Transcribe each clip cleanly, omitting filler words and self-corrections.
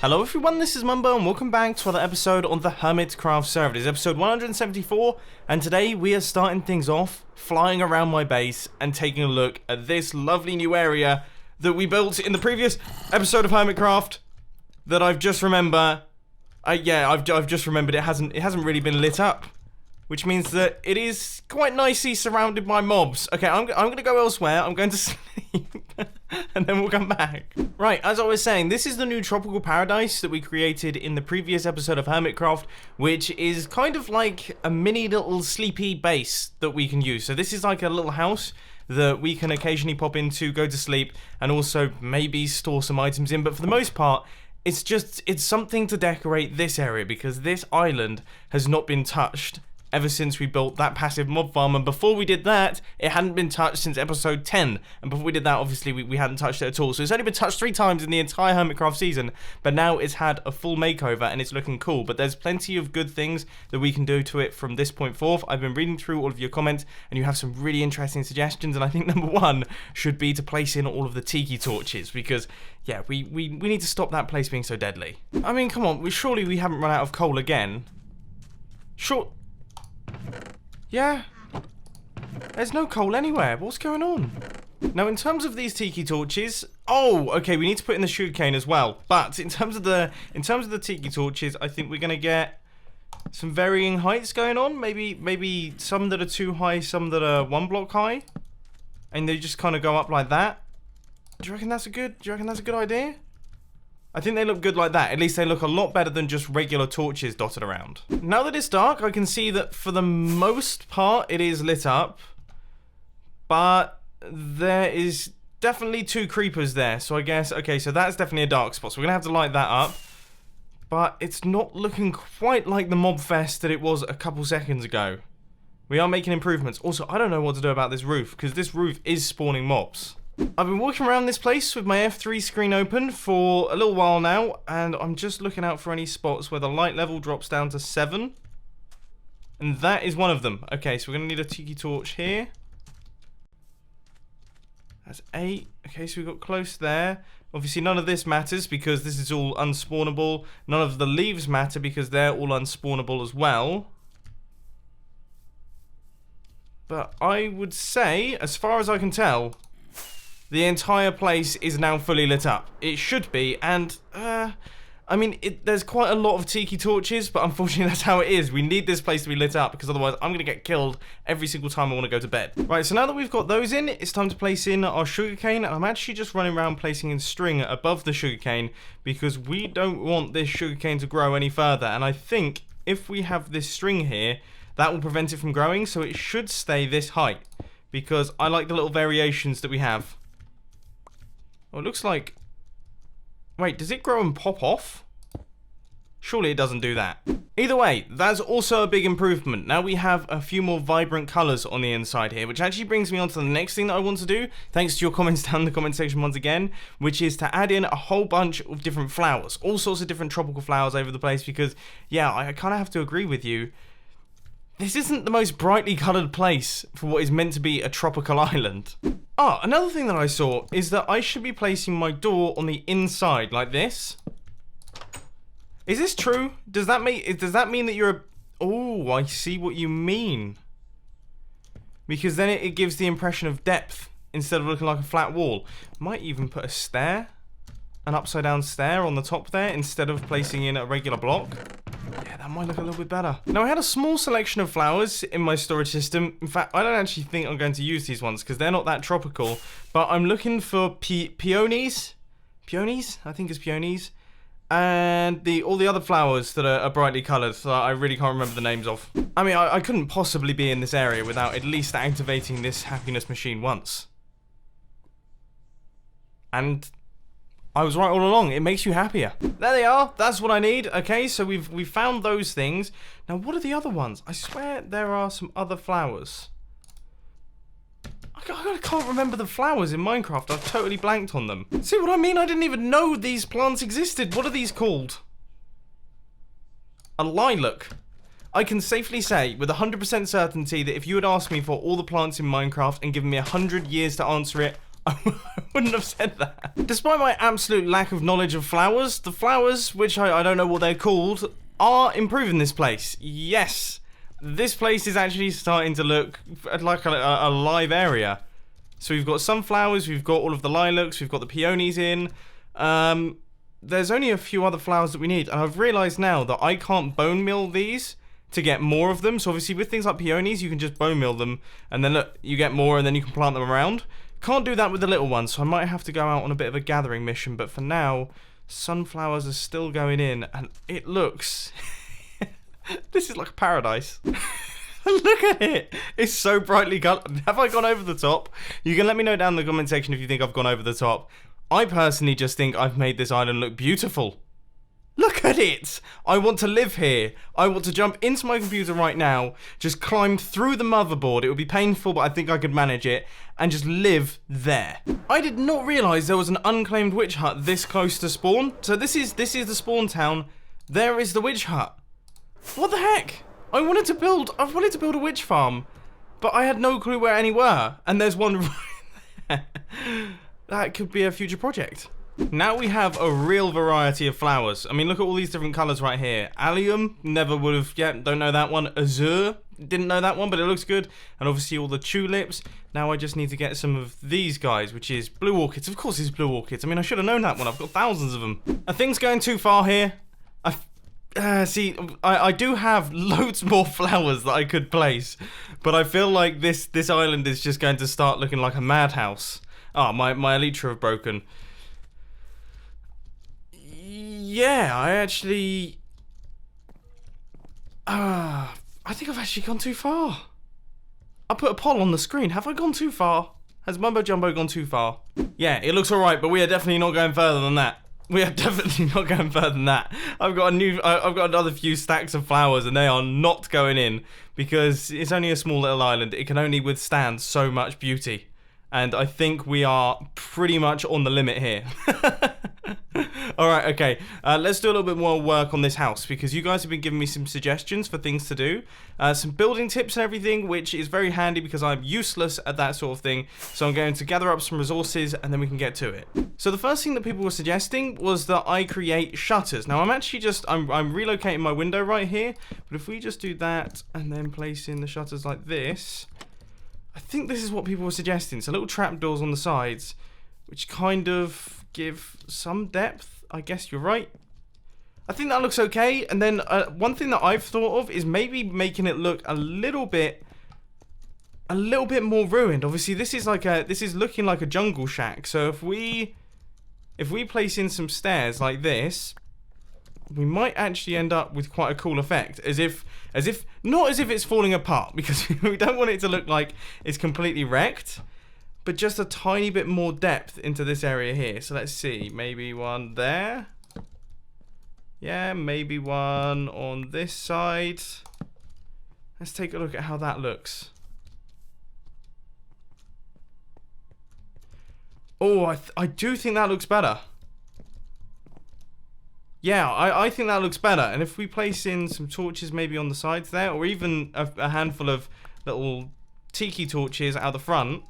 Hello everyone, this is Mumbo and welcome back to another episode on the Hermitcraft server. It is episode 174 and today we are starting things off flying around my base and taking a look at this lovely new area that we built in the previous episode of Hermitcraft that I've just remembered. I've just remembered it hasn't really been lit up, which means that it is quite nicely surrounded by mobs. Okay, I'm gonna go elsewhere. I'm going to sleep and then we'll come back. Right, as I was saying, this is the new tropical paradise that we created in the previous episode of Hermitcraft, which is kind of like a mini little sleepy base that we can use. So this is like a little house that we can occasionally pop into, go to sleep, and also maybe store some items in. But for the most part, it's something to decorate this area because this island has not been touched ever since we built that passive mob farm, and before we did that, it hadn't been touched since episode 10, and before we did that, obviously, we hadn't touched it at all, so it's only been touched 3 times in the entire Hermitcraft season, but now it's had a full makeover, and it's looking cool, but there's plenty of good things that we can do to it from this point forth. I've been reading through all of your comments, and you have some really interesting suggestions, and I think number 1 should be to place in all of the tiki torches, because, yeah, we need to stop that place being so deadly. I mean, come on, surely we haven't run out of coal again. Sure. Yeah, there's no coal anywhere. What's going on? Now, in terms of these tiki torches, okay, we need to put in the sugarcane as well. But in terms of the tiki torches, I think we're gonna get some varying heights going on. Maybe some that are 2 high, some that are 1 block high, and they just kind of go up like that. Do you reckon that's a good idea? I think they look good like that. At least they look a lot better than just regular torches dotted around. Now that it's dark, I can see that for the most part it is lit up. But there is definitely 2 creepers there. So I guess, okay, so that's definitely a dark spot. So we're going to have to light that up. But it's not looking quite like the mob fest that it was a couple seconds ago. We are making improvements. Also, I don't know what to do about this roof, because this roof is spawning mobs. I've been walking around this place with my F3 screen open for a little while now, and I'm just looking out for any spots where the light level drops down to 7. And that is one of them. Okay, so we're going to need a tiki torch here. That's 8. Okay, so we got close there. Obviously, none of this matters because this is all unspawnable. None of the leaves matter because they're all unspawnable as well. But I would say, as far as I can tell, the entire place is now fully lit up. It should be, and, I mean, there's quite a lot of tiki torches, but unfortunately that's how it is. We need this place to be lit up, because otherwise I'm going to get killed every single time I want to go to bed. Right, so now that we've got those in, it's time to place in our sugarcane, and I'm actually just running around placing in string above the sugarcane, because we don't want this sugarcane to grow any further, and I think if we have this string here, that will prevent it from growing, so it should stay this height, because I like the little variations that we have. Oh, it looks like... Wait, does it grow and pop off? Surely it doesn't do that. Either way, that's also a big improvement. Now we have a few more vibrant colours on the inside here, which actually brings me on to the next thing that I want to do, thanks to your comments down in the comment section once again, which is to add in a whole bunch of different flowers. All sorts of different tropical flowers over the place, because, yeah, I kind of have to agree with you. This isn't the most brightly coloured place for what is meant to be a tropical island. Another thing that I saw is that I should be placing my door on the inside like this. Is this true? Does that mean that you're a... Oh, I see what you mean. Because then it gives the impression of depth instead of looking like a flat wall. Might even put a stair, an upside down stair on the top there instead of placing in a regular block. Yeah, that might look a little bit better. Now, I had a small selection of flowers in my storage system. In fact, I don't actually think I'm going to use these ones because they're not that tropical. But I'm looking for peonies. Peonies? I think it's peonies. And all the other flowers that are brightly coloured that I really can't remember the names of. I mean, I couldn't possibly be in this area without at least activating this happiness machine once. And I was right all along. It makes you happier. There they are. That's what I need. Okay, so we've found those things. Now, what are the other ones? I swear there are some other flowers. I can't remember the flowers in Minecraft. I've totally blanked on them. See what I mean? I didn't even know these plants existed. What are these called? A lilac. I can safely say with 100% certainty that if you had asked me for all the plants in Minecraft and given me 100 years to answer it, I wouldn't have said that. Despite my absolute lack of knowledge of flowers, the flowers, which I don't know what they're called, are improving this place. Yes, this place is actually starting to look like a live area. So we've got sunflowers, we've got all of the lilacs, we've got the peonies in. There's only a few other flowers that we need, and I've realised now that I can't bone meal these to get more of them. So obviously with things like peonies, you can just bone meal them, and then look, you get more, and then you can plant them around. Can't do that with the little ones, so I might have to go out on a bit of a gathering mission, but for now, sunflowers are still going in, and it looks... This is like a paradise. Look at it. It's so brightly coloured. Have I gone over the top? You can let me know down in the comment section if you think I've gone over the top. I personally just think I've made this island look beautiful. Look at it! I want to live here. I want to jump into my computer right now, just climb through the motherboard. It would be painful, but I think I could manage it, and just live there. I did not realise there was an unclaimed witch hut this close to spawn. So this is the spawn town. There is the witch hut. What the heck? I wanted to build a witch farm, but I had no clue where any were, and there's one right there. That could be a future project. Now we have a real variety of flowers. I mean, look at all these different colours right here. Allium, never would have, yeah, don't know that one. Azure, didn't know that one, but it looks good. And obviously all the tulips. Now I just need to get some of these guys, which is blue orchids. Of course it's blue orchids. I mean, I should have known that one. I've got thousands of them. Are things going too far here? See, I do have loads more flowers that I could place, but I feel like this island is just going to start looking like a madhouse. Oh, my elytra have broken. Yeah, I actually... I think I've actually gone too far. I put a poll on the screen. Have I gone too far? Has Mumbo Jumbo gone too far? Yeah, it looks alright, but we are definitely not going further than that. We are definitely not going further than that. I've got another few stacks of flowers, and they are not going in because it's only a small little island. It can only withstand so much beauty, and I think we are pretty much on the limit here. Alright, okay, let's do a little bit more work on this house, because you guys have been giving me some suggestions for things to do, some building tips and everything, which is very handy because I'm useless at that sort of thing. So I'm going to gather up some resources and then we can get to it. So the first thing that people were suggesting was that I create shutters. Now I'm actually I'm relocating my window right here, but if we just do that and then place in the shutters like this, I think this is what people were suggesting. So little trapdoors on the sides, which kind of give some depth. I guess you're right. I think that looks okay. And then one thing that I've thought of is maybe making it look a little bit more ruined. Obviously, this is looking like a jungle shack. So if we place in some stairs like this, we might actually end up with quite a cool effect. Not as if it's falling apart, because we don't want it to look like it's completely wrecked, but just a tiny bit more depth into this area here. So let's see, maybe one there. Yeah, maybe one on this side. Let's take a look at how that looks. Oh, I do think that looks better. Yeah, I think that looks better. And if we place in some torches maybe on the sides there, or even a handful of little tiki torches out the front,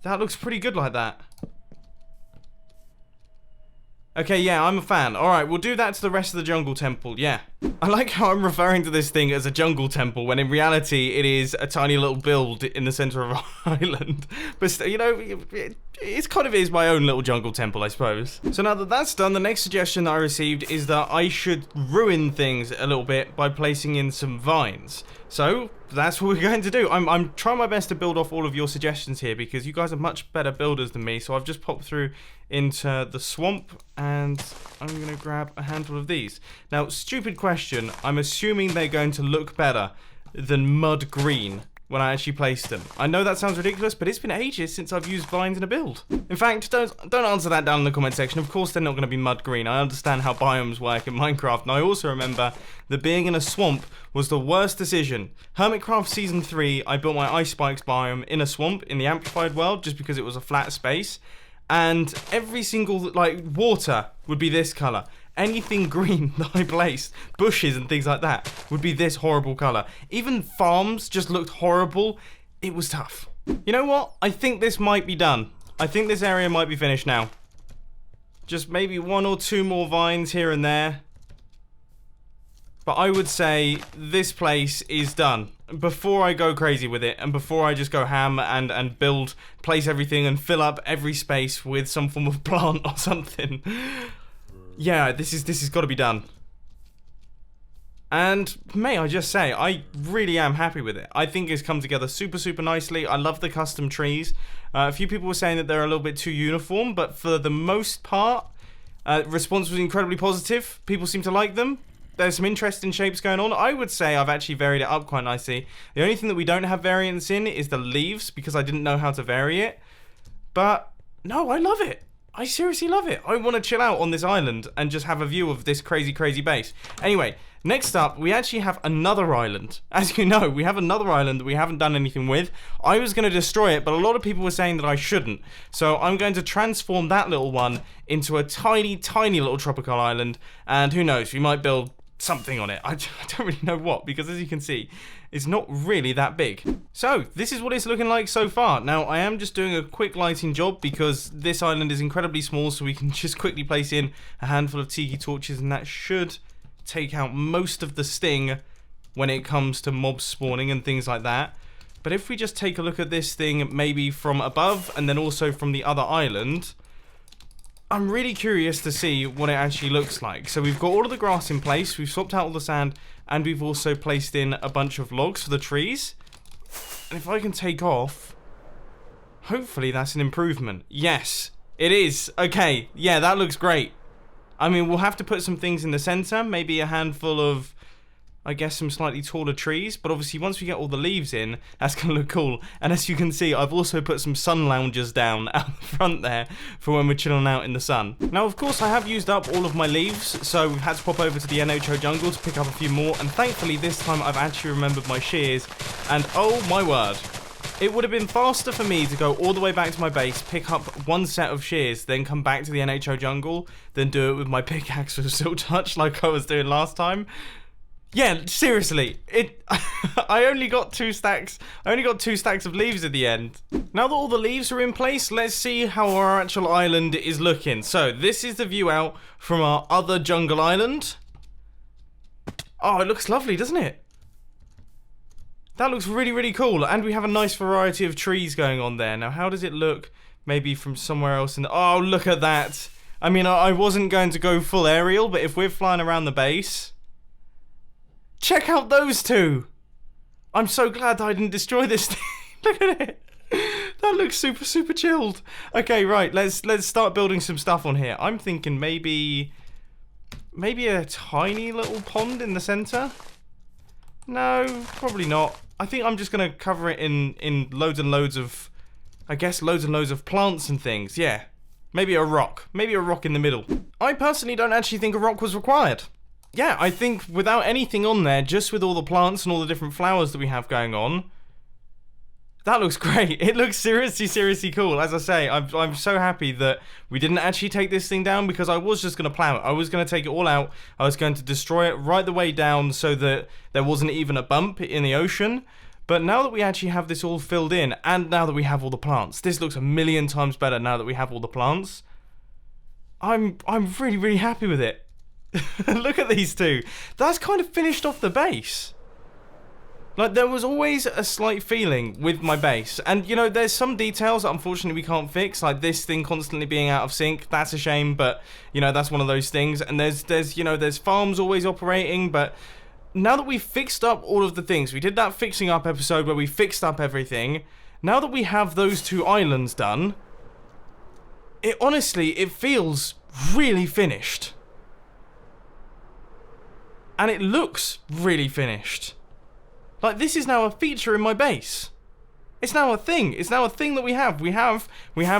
that looks pretty good like that. Okay, yeah, I'm a fan. Alright, we'll do that to the rest of the jungle temple, yeah. I like how I'm referring to this thing as a jungle temple, when in reality it is a tiny little build in the center of our island. But, you know, it kind of is my own little jungle temple, I suppose. So now that that's done, the next suggestion that I received is that I should ruin things a little bit by placing in some vines. So that's what we're going to do. I'm trying my best to build off all of your suggestions here, because you guys are much better builders than me. So I've just popped through into the swamp and I'm going to grab a handful of these. Now, stupid question, I'm assuming they're going to look better than mud green when I actually place them. I know that sounds ridiculous, but it's been ages since I've used vines in a build. In fact, don't answer that down in the comment section. Of course they're not going to be mud green. I understand how biomes work in Minecraft, and I also remember that being in a swamp was the worst decision. Hermitcraft Season 3, I built my Ice Spikes biome in a swamp in the Amplified world just because it was a flat space, and every single, like, water would be this colour. Anything green that I placed, bushes and things like that, would be this horrible colour. Even farms just looked horrible. It was tough. You know what? I think this might be done. I think this area might be finished now. Just maybe 1 or 2 more vines here and there. But I would say this place is done. Before I go crazy with it, and before I just go ham and build, place everything, and fill up every space with some form of plant or something. Yeah, this has got to be done. And may I just say, I really am happy with it. I think it's come together super, super nicely. I love the custom trees. A few people were saying that they're a little bit too uniform, but for the most part, response was incredibly positive. People seem to like them. There's some interesting shapes going on. I would say I've actually varied it up quite nicely. The only thing that we don't have variance in is the leaves, because I didn't know how to vary it. But, no, I love it. I seriously love it. I want to chill out on this island and just have a view of this crazy, crazy base. Anyway, next up, we actually have another island. As you know, we have another island that we haven't done anything with. I was going to destroy it, but a lot of people were saying that I shouldn't. So I'm going to transform that little one into a tiny, tiny little tropical island. And who knows, we might build something on it. I don't really know what, because as you can see, it's not really that big. So this is what it's looking like so far. Now I am just doing a quick lighting job because this island is incredibly small, so we can just quickly place in a handful of tiki torches, and that should take out most of the sting when it comes to mobs spawning and things like that. But if we just take a look at this thing maybe from above and then also from the other island, I'm really curious to see what it actually looks like. So we've got all of the grass in place, we've swapped out all the sand, and we've also placed in a bunch of logs for the trees. And if I can take off, hopefully that's an improvement. Yes, it is. Okay, yeah, that looks great. I mean, we'll have to put some things in the center, maybe a handful of, I guess, some slightly taller trees, but obviously once we get all the leaves in, that's going to look cool. And as you can see, I've also put some sun loungers down out the front there for when we're chilling out in the sun. Now, of course, I have used up all of my leaves, so we've had to pop over to the NHO jungle to pick up a few more, and thankfully this time I've actually remembered my shears, and oh my word. It would have been faster for me to go all the way back to my base, pick up one set of shears, then come back to the NHO jungle, than do it with my pickaxe with Silk Touch like I was doing last time. Yeah, seriously, I only got 2 stacks. I only got 2 stacks of leaves at the end. Now that all the leaves are in place, let's see how our actual island is looking. So this is the view out from our other jungle island. Oh, it looks lovely, doesn't it? That looks really, really cool. And we have a nice variety of trees going on there. Now, how does it look maybe from somewhere else in the... Oh, look at that. I mean, I wasn't going to go full aerial, but if we're flying around the base... Check out those 2. I'm so glad that I didn't destroy this thing. Look at it. That looks super, super chilled. Okay, right. Let's start building some stuff on here. I'm thinking maybe a tiny little pond in the center. No, probably not. I think I'm just going to cover it in loads and loads of, I guess, loads and loads of plants and things. Yeah. Maybe a rock. Maybe a rock in the middle. I personally don't actually think a rock was required. Yeah, I think without anything on there, just with all the plants and all the different flowers that we have going on, that looks great. It looks seriously, seriously cool. As I say, I'm so happy that we didn't actually take this thing down, because I was just going to plow it. I was going to take it all out. I was going to destroy it right the way down so that there wasn't even a bump in the ocean. But now that we actually have this all filled in, and now that we have all the plants, this looks a million times better now that we have all the plants. I'm really, really happy with it. Look at these 2. That's kind of finished off the base. Like, there was always a slight feeling with my base. And, you know, there's some details that unfortunately we can't fix. Like this thing constantly being out of sync. That's a shame, but, you know, that's one of those things. And there's farms always operating, but now that we've fixed up all of the things, we did that fixing up episode where we fixed up everything. Now that we have those 2 islands done, it feels really finished. And it looks really finished. Like, this is now a feature in my base. It's now a thing. It's now a thing that we have. We have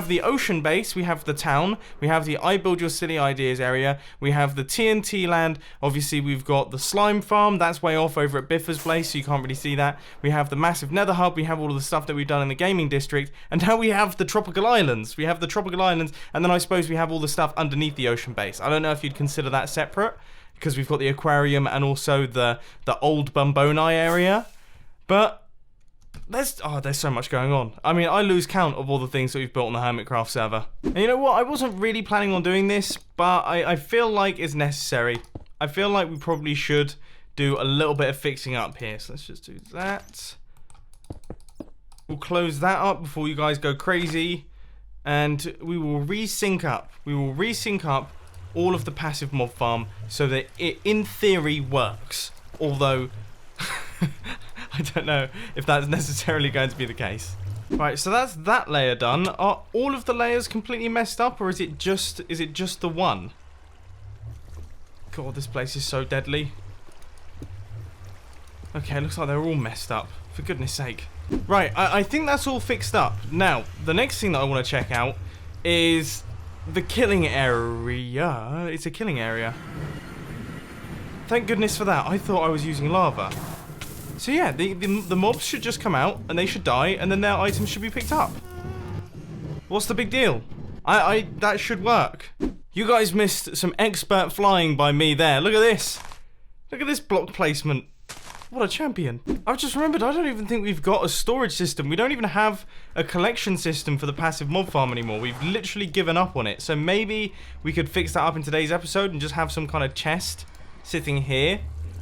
the ocean base. We have the town. We have the I Build Your Silly Ideas area. We have the TNT land. Obviously, we've got the slime farm. That's way off over at Biffa's place, so you can't really see that. We have the massive nether hub. We have all of the stuff that we've done in the gaming district. And now we have the tropical islands. We have the tropical islands. And then I suppose we have all the stuff underneath the ocean base. I don't know if you'd consider that separate, because we've got the aquarium and also the old Bumboni area. But There's so much going on. I mean, I lose count of all the things that we've built on the Hermitcraft server. And you know what? I wasn't really planning on doing this, but I feel like it's necessary. I feel like we probably should do a little bit of fixing up here. So let's just do that. We'll close that up before you guys go crazy. And we will resync up. We will resync up all of the passive mob farm so that it, in theory, works. Although... I don't know if that's necessarily going to be the case. Right, so that's that layer done. Are all of the layers completely messed up, or is it just the one? God, this place is so deadly. Okay, looks like they're all messed up. For goodness sake. Right, I think that's all fixed up. Now, the next thing that I want to check out is the killing area. It's a killing area. Thank goodness for that. I thought I was using lava. So yeah, the mobs should just come out, and they should die, and then their items should be picked up. What's the big deal? That should work. You guys missed some expert flying by me there. Look at this. Look at this block placement. What a champion. I've just remembered, I don't even think we've got a storage system. We don't even have a collection system for the passive mob farm anymore. We've literally given up on it. So maybe we could fix that up in today's episode and just have some kind of chest sitting here.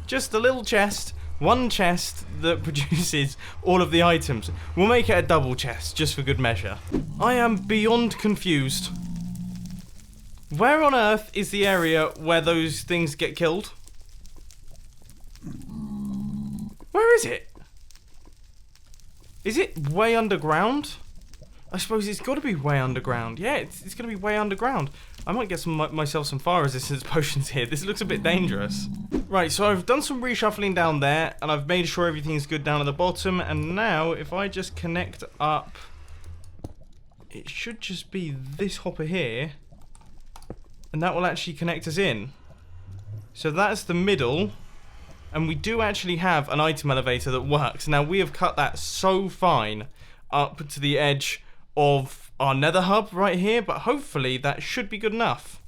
Just a little chest. One chest that produces all of the items. We'll make it a double chest, just for good measure. I am beyond confused. Where on earth is the area where those things get killed? Where is it? Is it way underground? I suppose it's got to be way underground. Yeah, it's going to be way underground. I might get myself some fire resistance potions here. This looks a bit dangerous. Right, so I've done some reshuffling down there, and I've made sure everything's good down at the bottom. And now, if I just connect up, it should just be this hopper here, and that will actually connect us in. So that's the middle, and we do actually have an item elevator that works. Now, we have cut that so fine up to the edge of our nether hub right here, but hopefully that should be good enough.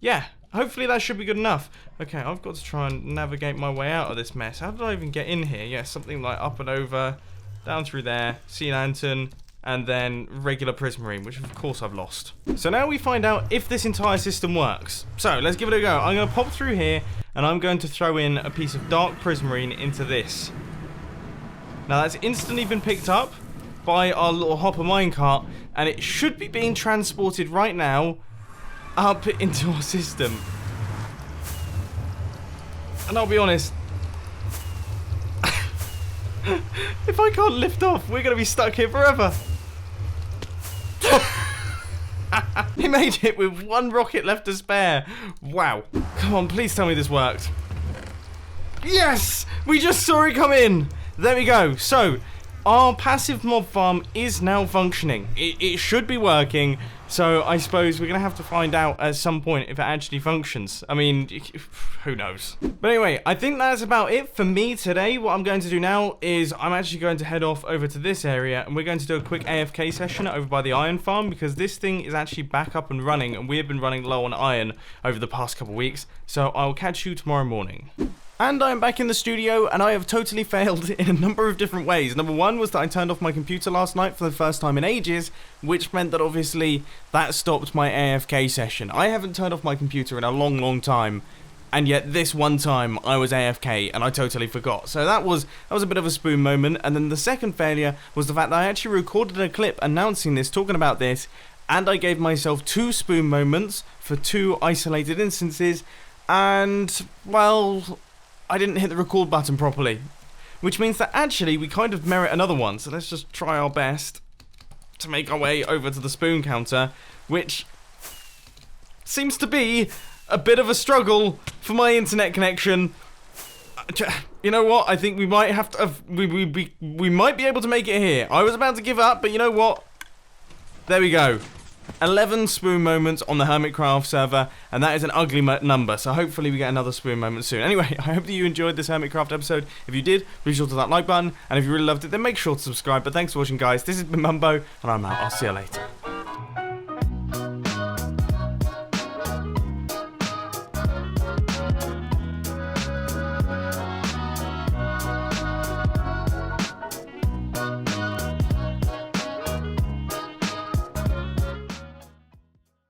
Yeah, hopefully that should be good enough. Okay, I've got to try and navigate my way out of this mess. How did I even get in here? Yeah, something like up and over, down through there, sea lantern, and then regular prismarine, which of course I've lost. So now we find out if this entire system works. So let's give it a go. I'm going to pop through here, and I'm going to throw in a piece of dark prismarine into this. Now that's instantly been picked up by our little hopper minecart, and it should be being transported right now up into our system. And I'll be honest, if I can't lift off, we're going to be stuck here forever. He made it with one rocket left to spare. Wow. Come on, please tell me this worked. Yes! We just saw it come in. There we go. So, our passive mob farm is now functioning. It should be working. So, I suppose we're going to have to find out at some point if it actually functions. I mean, who knows? But anyway, I think that's about it for me today. What I'm going to do now is I'm actually going to head off over to this area, and we're going to do a quick AFK session over by the iron farm, because this thing is actually back up and running, and we have been running low on iron over the past couple of weeks. So, I'll catch you tomorrow morning. And I'm back in the studio, and I have totally failed in a number of different ways. Number one was that I turned off my computer last night for the first time in ages, which meant that obviously that stopped my AFK session. I haven't turned off my computer in a long, long time, and yet this one time I was AFK and I totally forgot. So that was a bit of a spoon moment. And then the second failure was the fact that I actually recorded a clip announcing this, talking about this, and I gave myself 2 spoon moments for 2 isolated instances, and, well, I didn't hit the record button properly, which means that actually we kind of merit another one. So let's just try our best to make our way over to the spoon counter, which seems to be a bit of a struggle for my internet connection. You know what? I think we might have to. We might be able to make it here. I was about to give up, but you know what? There we go. 11 spoon moments on the Hermitcraft server, and that is an ugly number, so hopefully we get another spoon moment soon. Anyway, I hope that you enjoyed this Hermitcraft episode. If you did, be sure to that like button, and if you really loved it, then make sure to subscribe. But thanks for watching, guys. This has been Mumbo, and I'm out. I'll see you later.